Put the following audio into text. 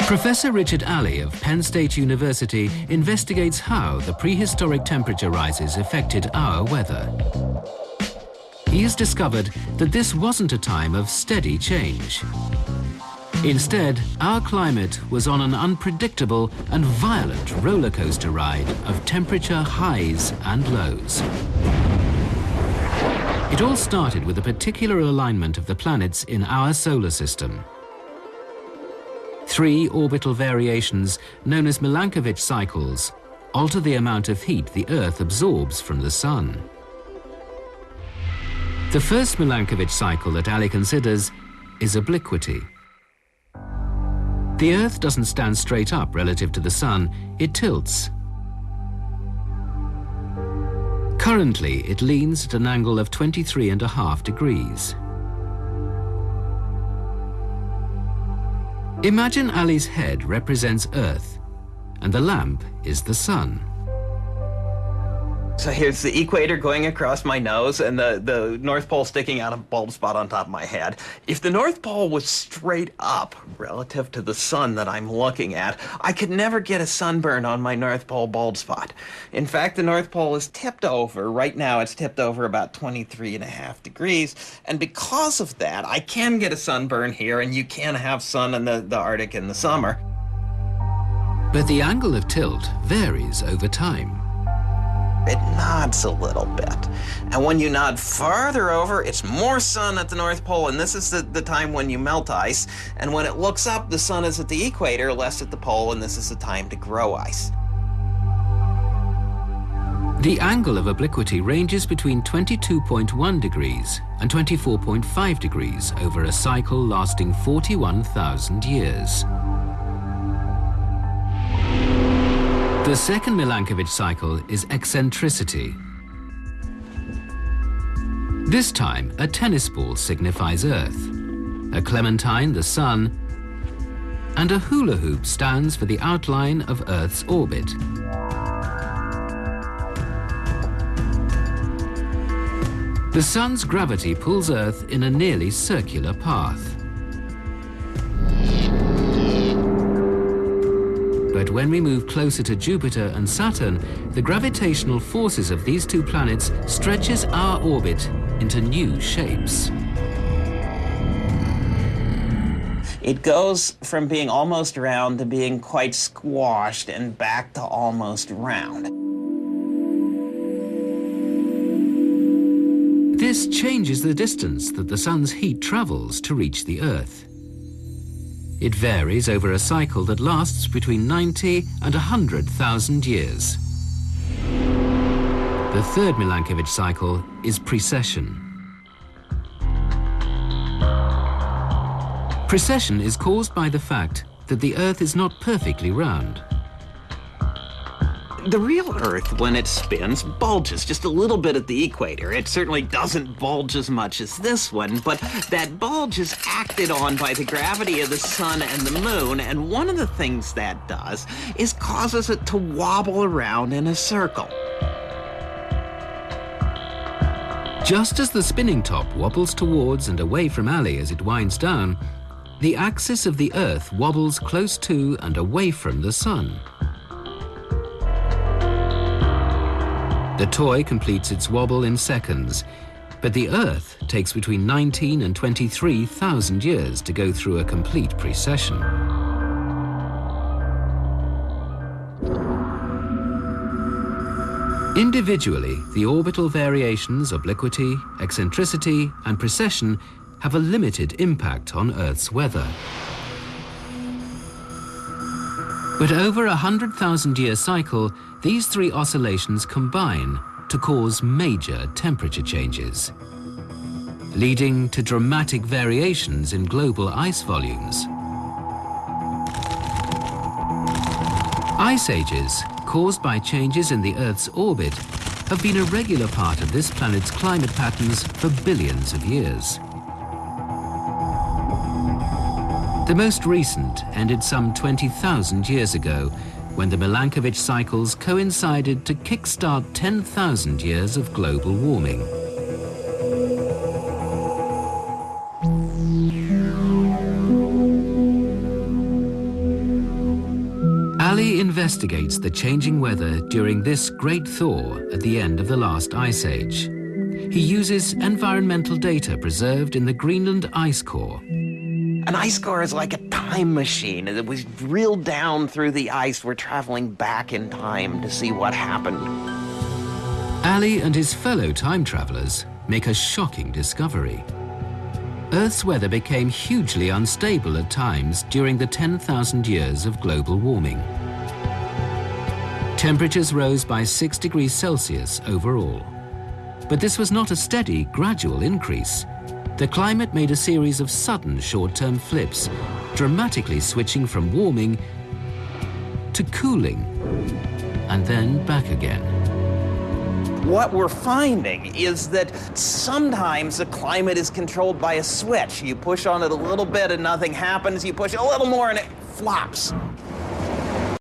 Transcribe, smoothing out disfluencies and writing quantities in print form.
Professor Richard Alley of Penn State University investigates how the prehistoric temperature rises affected our weather. He has discovered that this wasn't a time of steady change. Instead, our climate was on an unpredictable and violent roller coaster ride of temperature highs and lows. It all started with a particular alignment of the planets in our solar system. 3 orbital variations, known as Milankovitch cycles, alter the amount of heat the Earth absorbs from the Sun. The first Milankovitch cycle that Alley considers is obliquity. The Earth doesn't stand straight up relative to the Sun, it tilts. Currently, it leans at an angle of 23.5 degrees. Imagine Alley's head represents Earth, and the lamp is the Sun. So here's the equator going across my nose and the North Pole sticking out a bald spot on top of my head. If the North Pole was straight up relative to the Sun that I'm looking at, I could never get a sunburn on my North Pole bald spot. In fact, the North Pole is tipped over. Right now it's tipped over about 23.5 degrees. And because of that, I can get a sunburn here, and you can have sun in the Arctic in the summer. But the angle of tilt varies over time. It nods a little bit. And when you nod farther over, it's more sun at the North Pole, and this is the time when you melt ice. And when it looks up, the sun is at the equator, less at the pole, and this is the time to grow ice. The angle of obliquity ranges between 22.1 degrees and 24.5 degrees over a cycle lasting 41,000 years. The second Milankovitch cycle is eccentricity. This time, a tennis ball signifies Earth, a clementine the Sun, and a hula hoop stands for the outline of Earth's orbit. The Sun's gravity pulls Earth in a nearly circular path. But when we move closer to Jupiter and Saturn, the gravitational forces of these 2 planets stretches our orbit into new shapes. It goes from being almost round to being quite squashed and back to almost round. This changes the distance that the Sun's heat travels to reach the Earth. It varies over a cycle that lasts between 90 and 100,000 years. The third Milankovitch cycle is precession. Precession is caused by the fact that the Earth is not perfectly round. The real Earth, when it spins, bulges just a little bit at the equator. It certainly doesn't bulge as much as this one, but that bulge is acted on by the gravity of the Sun and the Moon, and one of the things that does is causes it to wobble around in a circle. Just as the spinning top wobbles towards and away from Alley as it winds down, the axis of the Earth wobbles close to and away from the Sun. The toy completes its wobble in seconds, but the Earth takes between 19 and 23,000 years to go through a complete precession. Individually, the orbital variations, obliquity, eccentricity, and precession have a limited impact on Earth's weather. But over a 100,000-year cycle, these 3 oscillations combine to cause major temperature changes, leading to dramatic variations in global ice volumes. Ice ages, caused by changes in the Earth's orbit, have been a regular part of this planet's climate patterns for billions of years. The most recent ended some 20,000 years ago, when the Milankovitch cycles coincided to kickstart 10,000 years of global warming. Ali investigates the changing weather during this great thaw at the end of the last ice age. He uses environmental data preserved in the Greenland ice core. An ice core is like a time machine. It was reeled down through the ice. We're traveling back in time to see what happened. Ali and his fellow time travelers make a shocking discovery. Earth's weather became hugely unstable at times during the 10,000 years of global warming. Temperatures rose by 6 degrees Celsius overall. But this was not a steady, gradual increase. The climate made a series of sudden short-term flips, dramatically switching from warming to cooling, and then back again. What we're finding is that sometimes the climate is controlled by a switch. You push on it a little bit and nothing happens. You push it a little more and it flops.